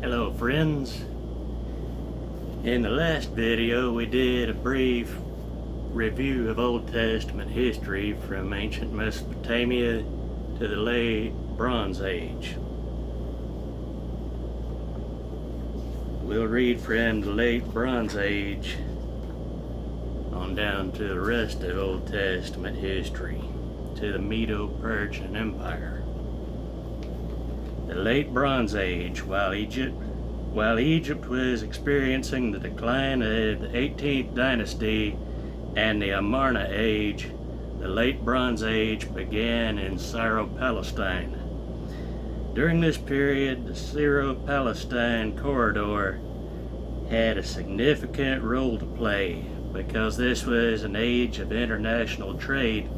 Hello friends. In the last video we did a brief review of Old Testament history from ancient Mesopotamia to the late Bronze Age. We'll read from the late Bronze Age on down to the rest of Old Testament history, to the Medo-Persian Empire. The late Bronze Age, while Egypt was experiencing the decline of the 18th dynasty and the Amarna Age, the late Bronze Age began in Syro-Palestine. During this period, the Syro-Palestine corridor had a significant role to play because this was an age of international trade.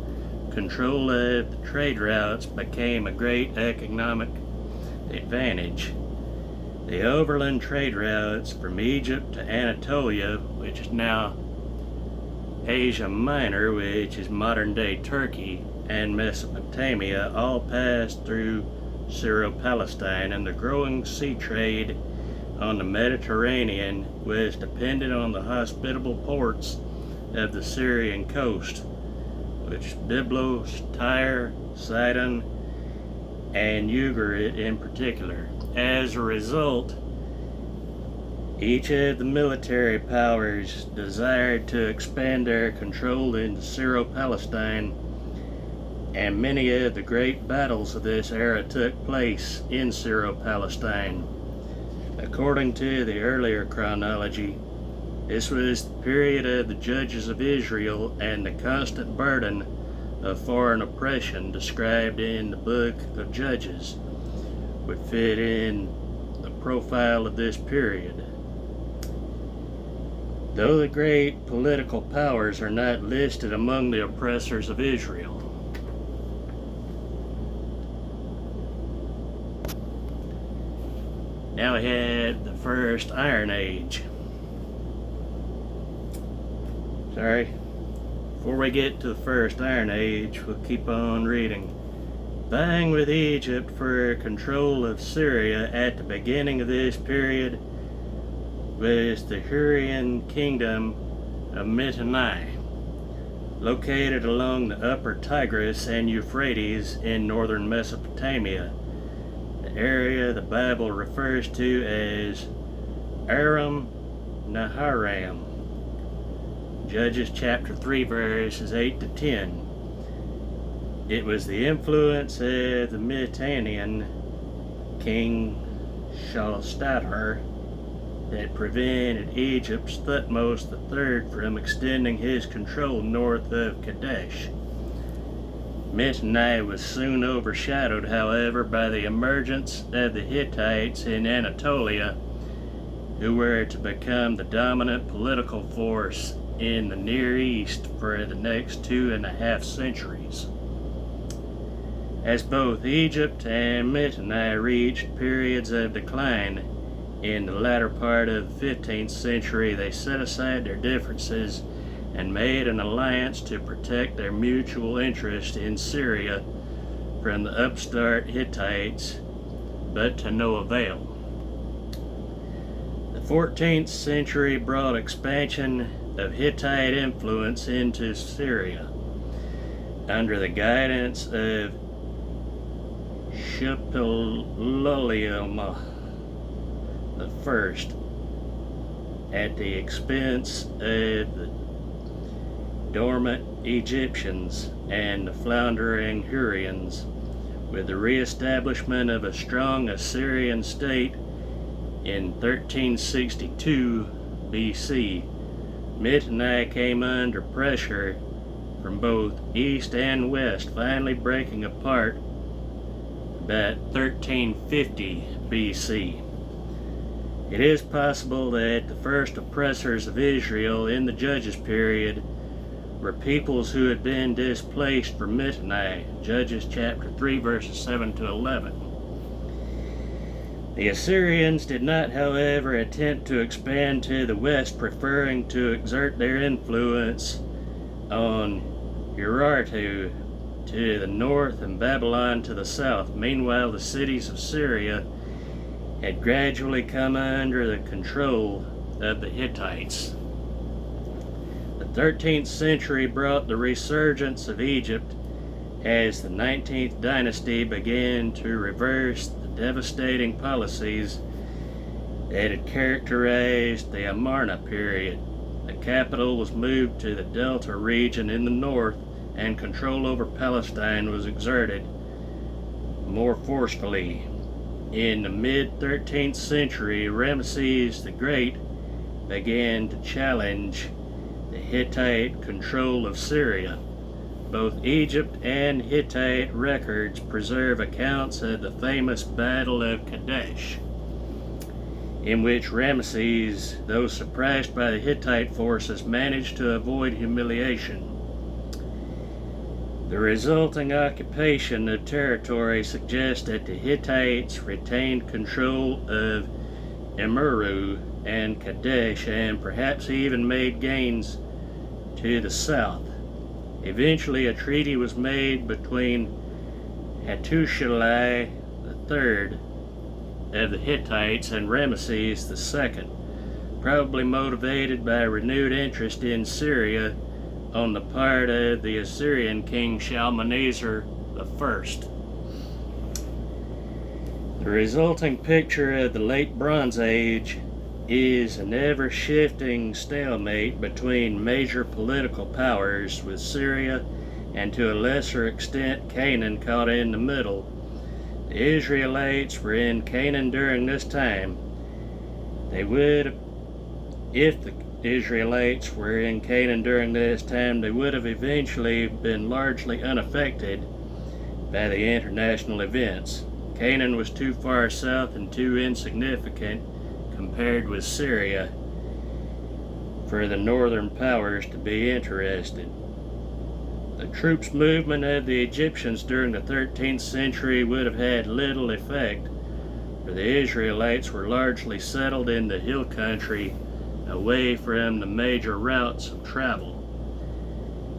Control of the trade routes became a great economic advantage. The overland trade routes from Egypt to Anatolia, which is now Asia Minor, which is modern-day Turkey, and Mesopotamia, all passed through Syro-Palestine, and the growing sea trade on the Mediterranean was dependent on the hospitable ports of the Syrian coast, which is Byblos, Tyre, Sidon, and Ugarit in particular. As a result, each of the military powers desired to expand their control into Syro-Palestine, and many of the great battles of this era took place in Syro-Palestine. According to the earlier chronology, this was the period of the judges of Israel, and the constant burden of foreign oppression described in the book of Judges would fit in the profile of this period. Though the great political powers are not listed among the oppressors of Israel. Now we had the first Iron Age. Before we get to the first Iron Age, we'll keep on reading. Vying with Egypt for control of Syria at the beginning of this period was the Hurrian kingdom of Mitanni, located along the upper Tigris and Euphrates in northern Mesopotamia, the area the Bible refers to as Aram Naharaim. Judges chapter 3 verses 8 to 10. It was the influence of the Mitannian king Shalstatar that prevented Egypt's Thutmose III from extending his control north of Kadesh. Mitanni was soon overshadowed, however, by the emergence of the Hittites in Anatolia, who were to become the dominant political force in the Near East for the next 2.5 centuries. As both Egypt and Mitanni reached periods of decline in the latter part of the 15th century, they set aside their differences and made an alliance to protect their mutual interest in Syria from the upstart Hittites, but to no avail. The 14th century brought expansion of Hittite influence into Syria under the guidance of Shuppiluliuma I, at the expense of the dormant Egyptians and the floundering Hurrians. With the re-establishment of a strong Assyrian state in 1362 BC, Mitanni came under pressure from both east and west, finally breaking apart about 1350 BC. It is possible that the first oppressors of Israel in the Judges period were peoples who had been displaced from Mitanni, Judges chapter 3 verses 7 to 11. The Assyrians did not, however, attempt to expand to the west, preferring to exert their influence on Urartu to the north and Babylon to the south. Meanwhile, the cities of Syria had gradually come under the control of the Hittites. The 13th century brought the resurgence of Egypt as the 19th dynasty began to reverse the devastating policies that had characterized the Amarna period. The capital was moved to the Delta region in the north, and control over Palestine was exerted more forcefully. In the mid-13th century, Ramesses the Great began to challenge the Hittite control of Syria. Both Egypt and Hittite records preserve accounts of the famous Battle of Kadesh, in which Ramesses, though suppressed by the Hittite forces, managed to avoid humiliation. The resulting occupation of territory suggests that the Hittites retained control of Emuru and Kadesh, and perhaps even made gains to the south. Eventually, a treaty was made between Hattusili III of the Hittites and Ramesses II, probably motivated by renewed interest in Syria on the part of the Assyrian king Shalmaneser I. The resulting picture of the Late Bronze Age is an ever-shifting stalemate between major political powers, with Syria and to a lesser extent Canaan caught in the middle. The Israelites were in Canaan during this time. If the Israelites were in Canaan during this time, they would have eventually been largely unaffected by the international events. Canaan was too far south and too insignificant compared with Syria for the northern powers to be interested. The troops movement of the Egyptians during the 13th century would have had little effect, for the Israelites were largely settled in the hill country away from the major routes of travel.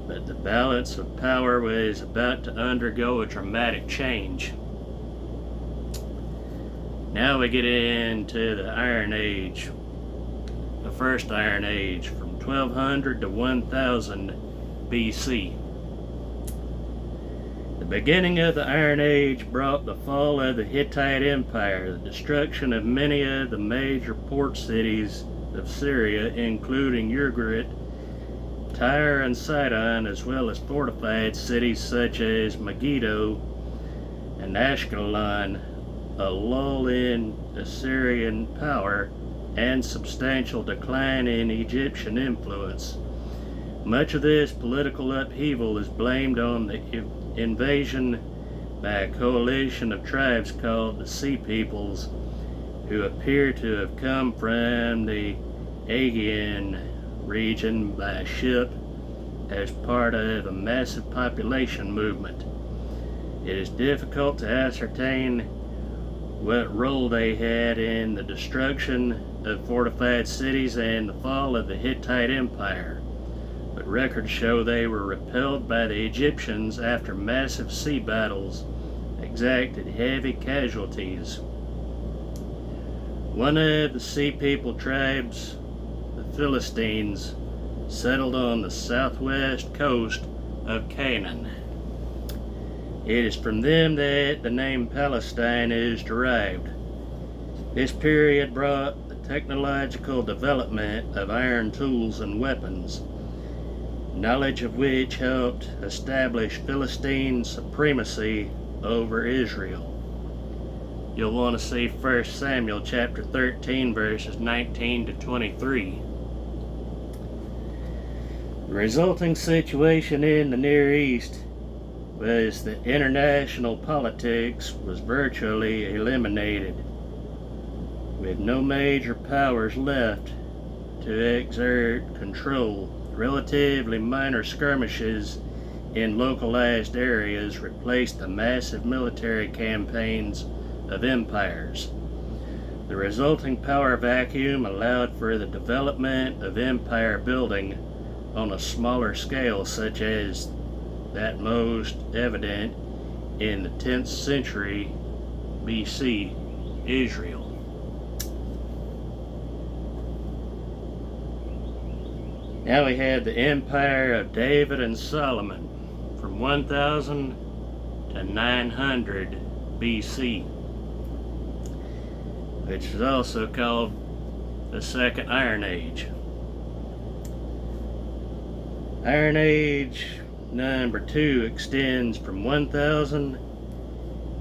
But the balance of power was about to undergo a dramatic change. Now we get into the Iron Age, the First Iron Age, from 1200 to 1000 BC. The beginning of the Iron Age brought the fall of the Hittite Empire, the destruction of many of the major port cities of Syria, including Ugarit, Tyre, and Sidon, as well as fortified cities such as Megiddo and Ashkelon, a lull in Assyrian power, and substantial decline in Egyptian influence. Much of this political upheaval is blamed on the invasion by a coalition of tribes called the Sea Peoples, who appear to have come from the Aegean region by ship as part of a massive population movement. It is difficult to ascertain what role they had in the destruction of fortified cities and the fall of the Hittite Empire, but records show they were repelled by the Egyptians after massive sea battles exacted heavy casualties. One of the Sea People tribes, the Philistines, settled on the southwest coast of Canaan. It is from them that the name Palestine is derived. This period brought the technological development of iron tools and weapons, knowledge of which helped establish Philistine supremacy over Israel. You'll want to see 1 Samuel chapter 13 verses 19 to 23. The resulting situation in the Near East was that international politics was virtually eliminated, with no major powers left to exert control. Relatively minor skirmishes in localized areas replaced the massive military campaigns of empires. The resulting power vacuum allowed for the development of empire building on a smaller scale, such as that most evident in the 10th century BC Israel. Now we had the empire of David and Solomon from 1000 to 900 BC, which is also called the Second Iron Age. Iron Age number 2 extends from 1000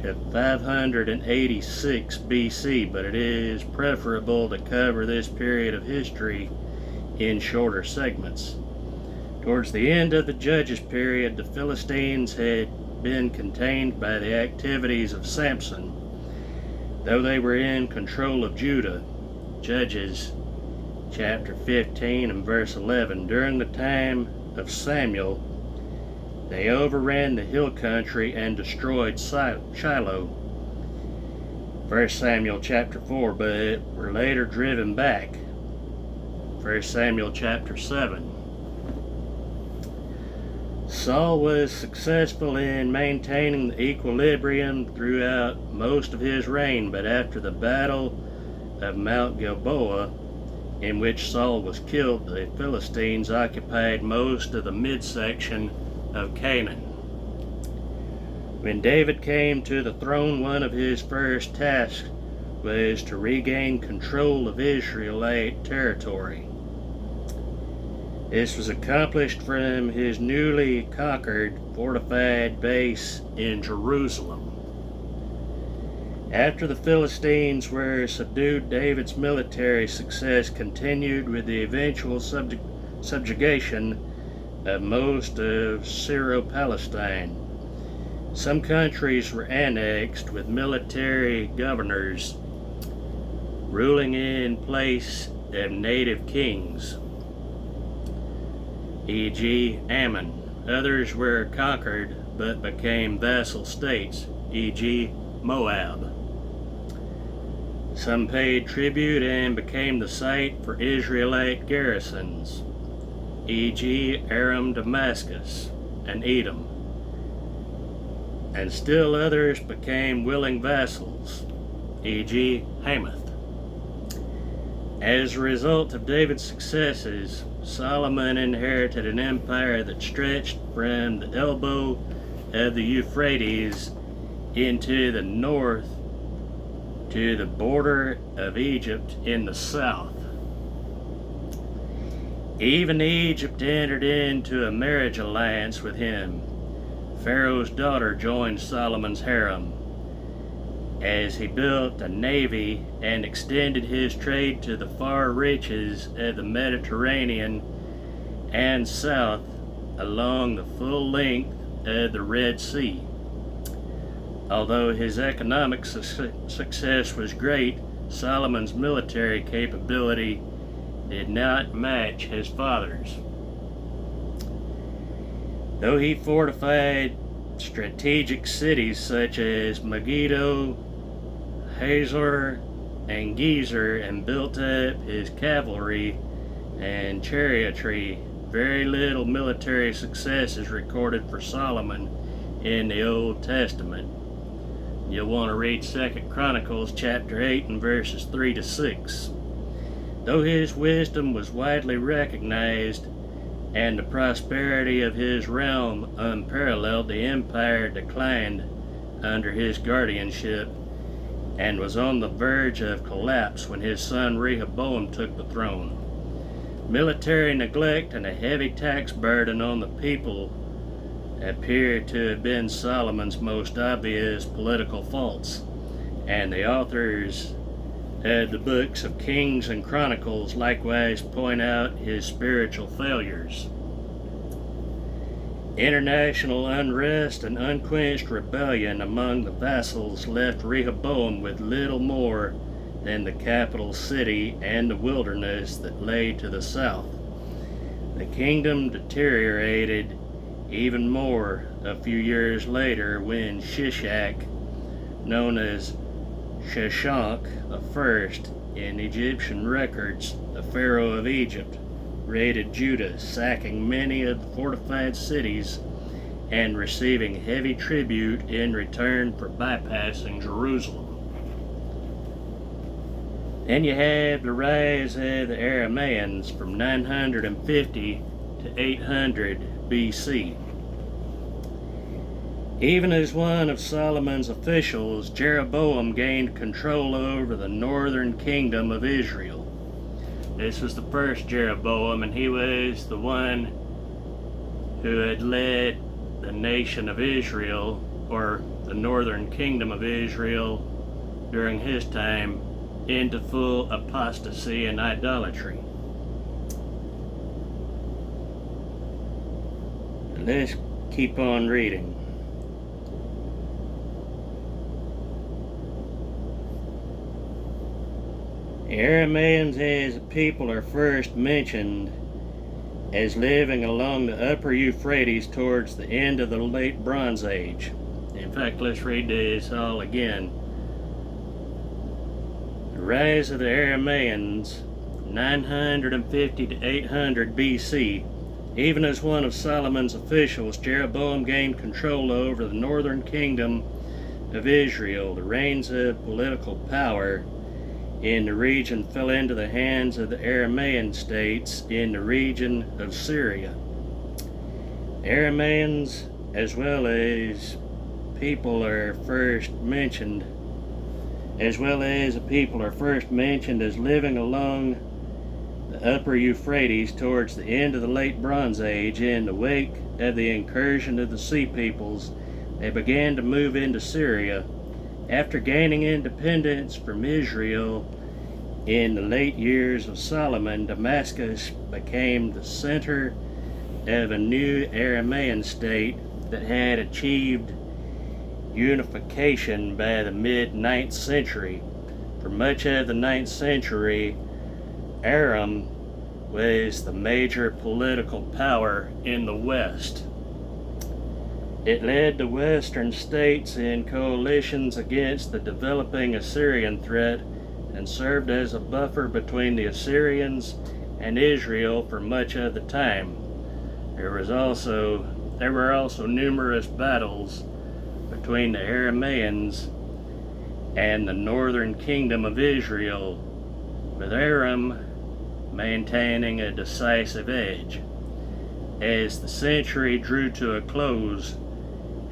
to 586 BC, but it is preferable to cover this period of history in shorter segments. Towards the end of the Judges period, the Philistines had been contained by the activities of Samson, though they were in control of Judah. Judges chapter 15 and verse 11. During the time of Samuel, they overran the hill country and destroyed Shiloh. 1 Samuel chapter 4, but were later driven back. 1 Samuel chapter 7. Saul was successful in maintaining the equilibrium throughout most of his reign, but after the battle of Mount Gilboa, in which Saul was killed, the Philistines occupied most of the midsection of Canaan. When David came to the throne, one of his first tasks was to regain control of Israelite territory. This was accomplished from his newly conquered, fortified base in Jerusalem. After the Philistines were subdued, David's military success continued with the eventual subjugation of most of Syro-Palestine. Some countries were annexed with military governors ruling in place of native kings, e.g. Ammon. Others were conquered but became vassal states, e.g. Moab. Some paid tribute and became the site for Israelite garrisons, e.g. Aram, Damascus, and Edom. And still others became willing vassals, e.g. Hamath. As a result of David's successes, Solomon inherited an empire that stretched from the elbow of the Euphrates into the north to the border of Egypt in the south. Even Egypt entered into a marriage alliance with him. Pharaoh's daughter joined Solomon's harem as he built a navy and extended his trade to the far reaches of the Mediterranean and south along the full length of the Red Sea. Although his economic success was great, Solomon's military capability did not match his father's. Though he fortified strategic cities such as Megiddo, Hazor, and Gezer, and built up his cavalry and chariotry, very little military success is recorded for Solomon in the Old Testament. You'll want to read 2 Chronicles chapter 8 and verses 3 to 6. Though his wisdom was widely recognized and the prosperity of his realm unparalleled, the empire declined under his guardianship and was on the verge of collapse when his son Rehoboam took the throne. Military neglect and a heavy tax burden on the people appear to have been Solomon's most obvious political faults, and the authors of the books of Kings and Chronicles likewise point out his spiritual failures. International unrest and unquenched rebellion among the vassals left Rehoboam with little more than the capital city and the wilderness that lay to the south. The kingdom deteriorated even more a few years later when Shishak, known as Sheshonk I in Egyptian records, the Pharaoh of Egypt, raided Judah, sacking many of the fortified cities and receiving heavy tribute in return for bypassing Jerusalem. Then you have the rise of the Arameans from 950 to 800 BC. Even as one of Solomon's officials, Jeroboam gained control over the northern kingdom of Israel. This was the first Jeroboam, and he was the one who had led the nation of Israel, or the northern kingdom of Israel, during his time into full apostasy and idolatry. Let's keep on reading. The Arameans as a people are first mentioned as living along the upper Euphrates towards the end of the late Bronze Age. In fact, let's read this all again. The rise of the Arameans, 950 to 800 BC. Even as one of Solomon's officials, Jeroboam gained control over the northern kingdom of Israel. The reins of political power in the region fell into the hands of the Aramean states in the region of Syria. Arameans, as well as people are first mentioned as living along the upper Euphrates towards the end of the late Bronze Age. In the wake of the incursion of the Sea Peoples, they began to move into Syria. After gaining independence from Israel in the late years of Solomon, Damascus became the center of a new Aramean state that had achieved unification by the mid-9th century. For much of the 9th century, Aram was the major political power in the West. It led the Western states in coalitions against the developing Assyrian threat and served as a buffer between the Assyrians and Israel for much of the time. There were also numerous battles between the Arameans and the northern kingdom of Israel, with Aram maintaining a decisive edge. As the century drew to a close,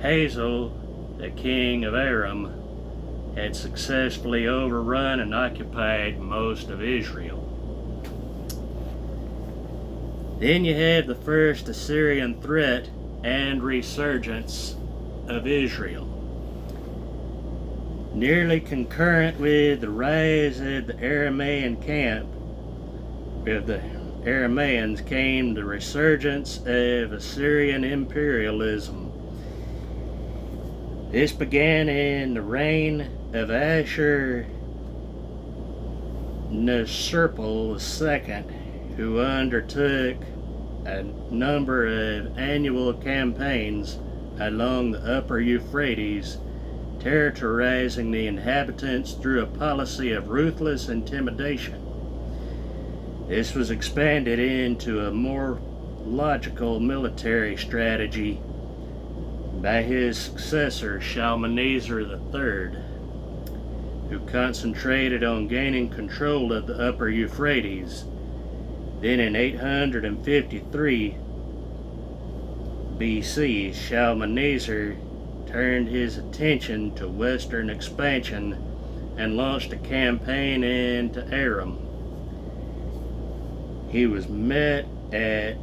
Hazael, the king of Aram, had successfully overrun and occupied most of Israel. Then you have the first Assyrian threat and resurgence of Israel. Nearly concurrent with the rise of the Aramean camp of the Arameans came the resurgence of Assyrian imperialism. This began in the reign of Ashur-Nisirpal II, who undertook a number of annual campaigns along the upper Euphrates, terrorizing the inhabitants through a policy of ruthless intimidation. This was expanded into a more logical military strategy by his successor Shalmaneser III, who concentrated on gaining control of the upper Euphrates. Then in 853 BC, Shalmaneser turned his attention to western expansion and launched a campaign into Aram. He was met at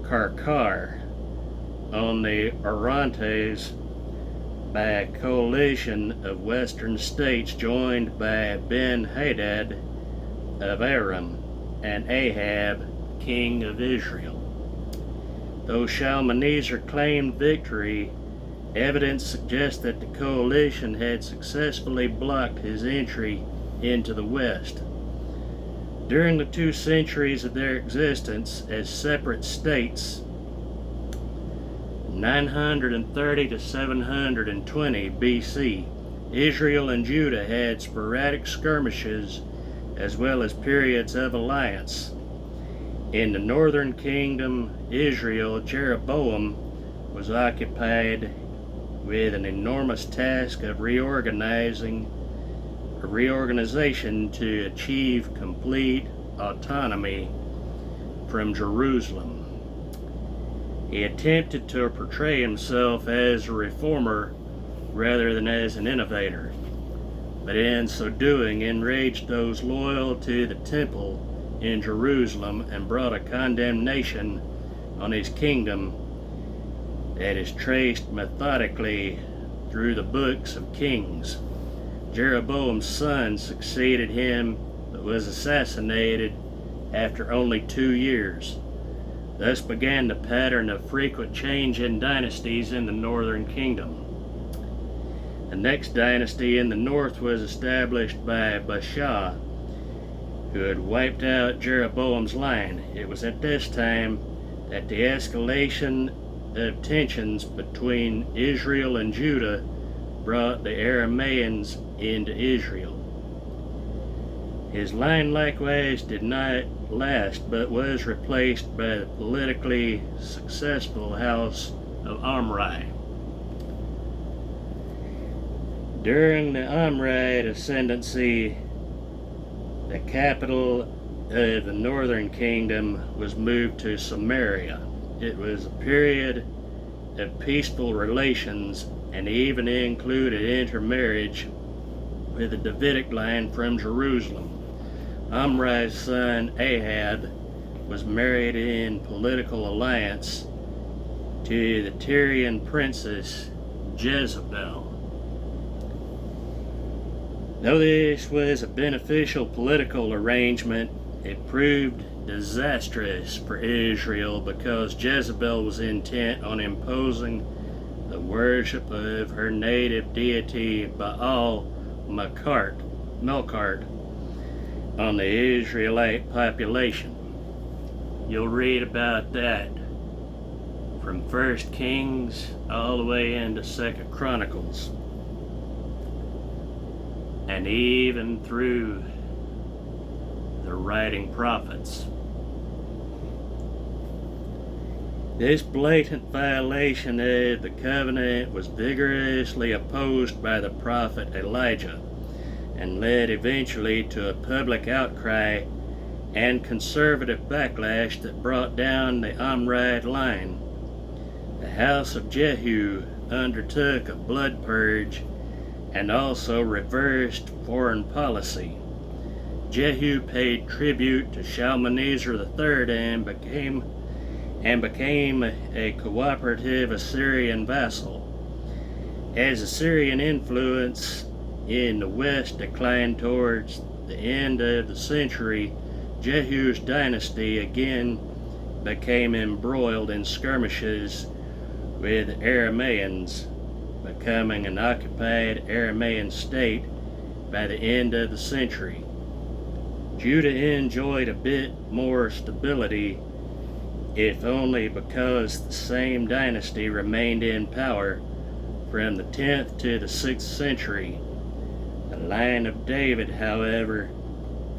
Karkar on the Orontes by a coalition of western states joined by Ben-Hadad of Aram and Ahab, king of Israel. Though Shalmaneser claimed victory, evidence suggests that the coalition had successfully blocked his entry into the West. During the 2 centuries of their existence as separate states, 930 to 720 BC, Israel and Judah had sporadic skirmishes as well as periods of alliance. In the northern kingdom, Israel, Jeroboam was occupied with an enormous task of reorganizing reorganization to achieve complete autonomy from Jerusalem. He attempted to portray himself as a reformer rather than as an innovator, but in so doing enraged those loyal to the temple in Jerusalem and brought a condemnation on his kingdom that is traced methodically through the books of Kings. Jeroboam's son succeeded him, but was assassinated after only 2 years. Thus began the pattern of frequent change in dynasties in the northern kingdom. The next dynasty in the north was established by Baasha, who had wiped out Jeroboam's line. It was at this time that the escalation of tensions between Israel and Judah brought the Arameans into Israel. His line likewise did not last, but was replaced by the politically successful house of Omri. During the Omride ascendancy, the capital of the northern kingdom was moved to Samaria. It was a period of peaceful relations and even included intermarriage with the Davidic line from Jerusalem. Omri's son Ahab was married in political alliance to the Tyrian princess Jezebel. Though this was a beneficial political arrangement, it proved disastrous for Israel because Jezebel was intent on imposing the worship of her native deity Baal Melkart on the Israelite population. You'll read about that from 1 Kings all the way into 2 Chronicles, and even through the writing prophets. This blatant violation of the covenant was vigorously opposed by the prophet Elijah and led eventually to a public outcry and conservative backlash that brought down the Omride line. The house of Jehu undertook a blood purge and also reversed foreign policy. Jehu paid tribute to Shalmaneser III and became a cooperative Assyrian vassal. As Assyrian influence in the west declined towards the end of the century, Jehu's dynasty again became embroiled in skirmishes with Arameans, becoming an occupied Aramean state by the end of the century. Judah enjoyed a bit more stability, if only because the same dynasty remained in power from the 10th to the 6th century. The line of David, however,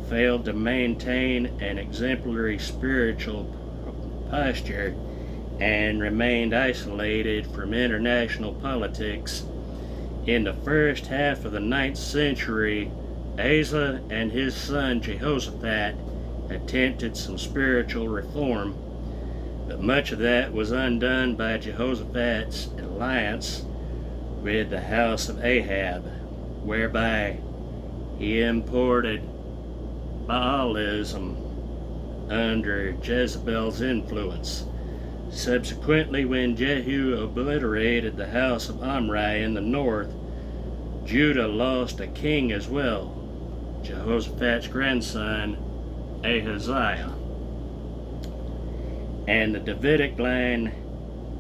failed to maintain an exemplary spiritual posture and remained isolated from international politics. In the first half of the 9th century, Asa and his son Jehoshaphat attempted some spiritual reform, but much of that was undone by Jehoshaphat's alliance with the house of Ahab, whereby he imported Baalism under Jezebel's influence. Subsequently, when Jehu obliterated the house of Omri in the north, Judah lost a king as well, Jehoshaphat's grandson Ahaziah. And the Davidic line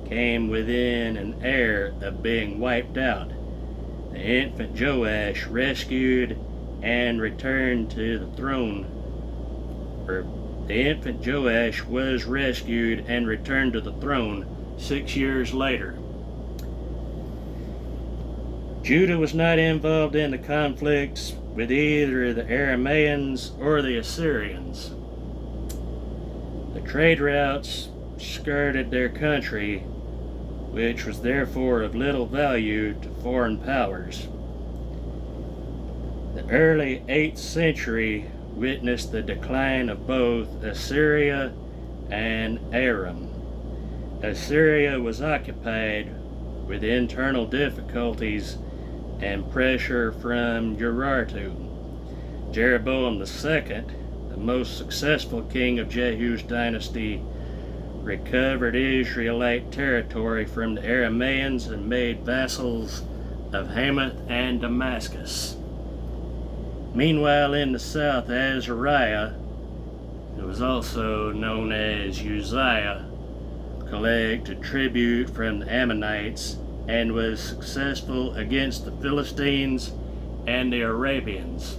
came within an heir of being wiped out. The infant Joash rescued and returned to the throne. The infant Joash was rescued and returned to the throne 6 years later. Judah was not involved in the conflicts with either the Arameans or the Assyrians. The trade routes skirted their country, which was therefore of little value to foreign powers. The early 8th century witnessed the decline of both Assyria and Aram. Assyria was occupied with internal difficulties and pressure from Urartu. Jeroboam II, the most successful king of Jehu's dynasty, recovered Israelite territory from the Arameans and made vassals of Hamath and Damascus. Meanwhile, in the south, Azariah, who was also known as Uzziah, collected tribute from the Ammonites and was successful against the Philistines and the Arabians.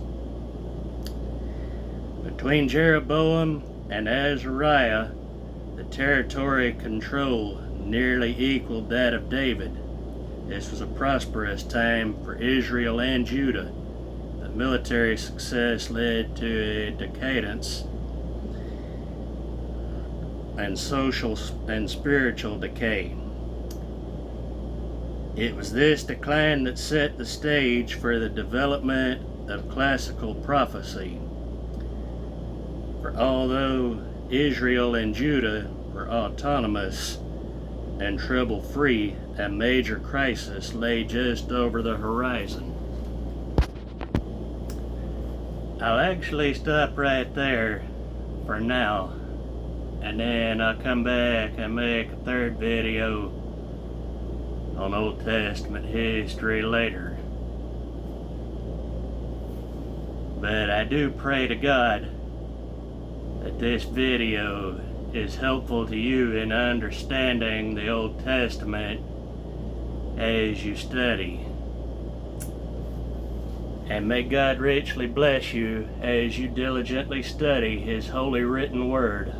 Between Jeroboam and Azariah, the territory control nearly equaled that of David. This was a prosperous time for Israel and Judah, but military success led to a decadence and social and spiritual decay. It was this decline that set the stage for the development of classical prophecy. For although Israel and Judah were autonomous and trouble-free, a major crisis lay just over the horizon. I'll actually stop right there for now, and then I'll come back and make a third video on Old Testament history later. But I do pray to God that this video is helpful to you in understanding the Old Testament as you study. And may God richly bless you as you diligently study His holy written word.